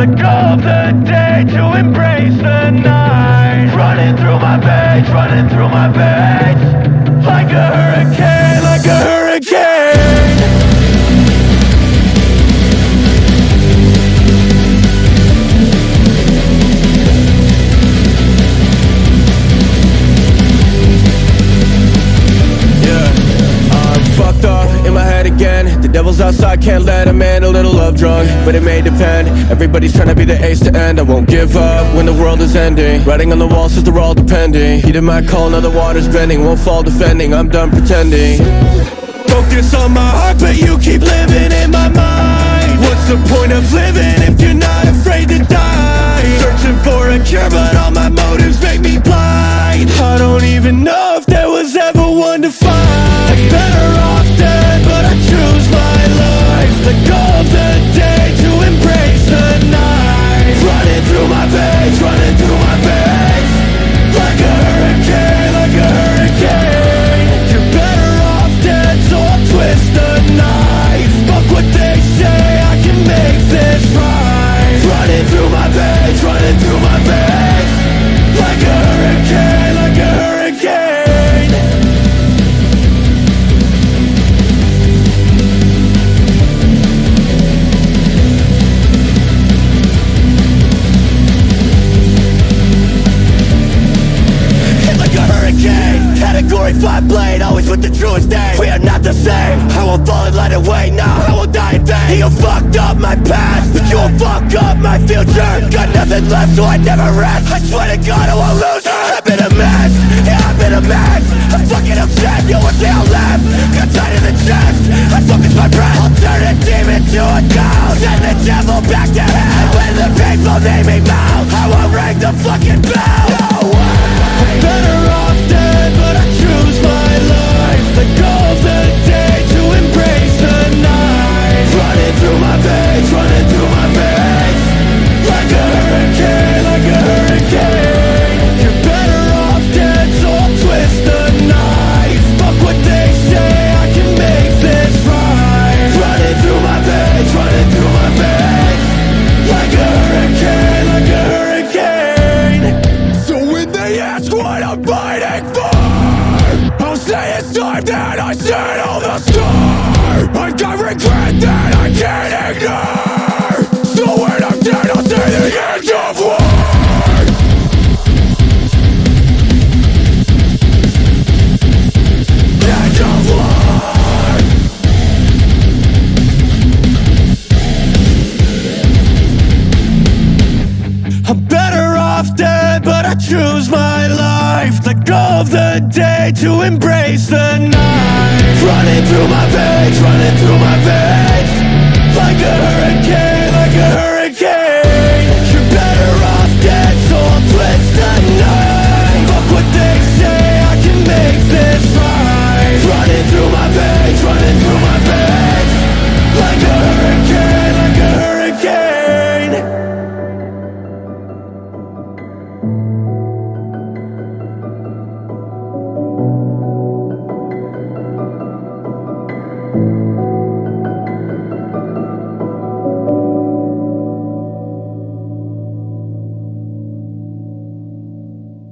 The goal of the day to embrace the night. Running through my veins, running through my veins. Like a hurricane, like a hurricane. Fucked up in my head again. The devil's outside, can't let him in. A little love drunk, but it may depend. Everybody's trying to be the ace to end. I won't give up when the world is ending. Writing on the wall says they're all depending. Heat in my call, now the water's bending. Won't fall defending, I'm done pretending. Focus on my heart, but you keep living in my mind. What's the point of living if you're not afraid to die? Searching for a cure, but all my motives make me blind. I don't even know if there was ever one to find. I'm better off dead, but I choose my life. The goal of the day to embrace the night. Running through my veins, running through my veins. Like a hurricane, like a hurricane. You're better off dead, so I'll twist the knife. Fuck what they say, I can make this right. Running through my veins, running through my veins. Like a hurricane, like a hurricane. Category 5 blade, always with the truest name. We are not the same. I won't fall and let it wait. No, I won't die in vain. You fucked up my past, but you won't fuck up my future. Got nothing left, so I never rest. I swear to God I won't lose it. I've been a mess, yeah, I've been a mess. I'm fucking upset, you will see I left. Got tight in the chest, I focus my breath. I'll turn a demon to a ghost. Send the devil back to hell. When the people name me mouth, I will ring the fucking bell. No way. I'm better off dead, but I choose my life. The goal of the day to embrace the night. Running through my veins, running through my veins. Like a hurricane, like a hurricane. You're better off dead, so I'll twist the knife. Fuck what they say, I can make this right. Running through my veins, running through my veins. Like a hurricane, like a hurricane. So when they ask what I'm fighting for, I'll say it's time that I settle the score. I got regret that I can't ignore. So when I'm dead, I'll say the end of war. End of war. I'm better off dead, but I choose my life. The goal of the day to embrace the night. Running through my veins, running through my veins. Like a hurricane.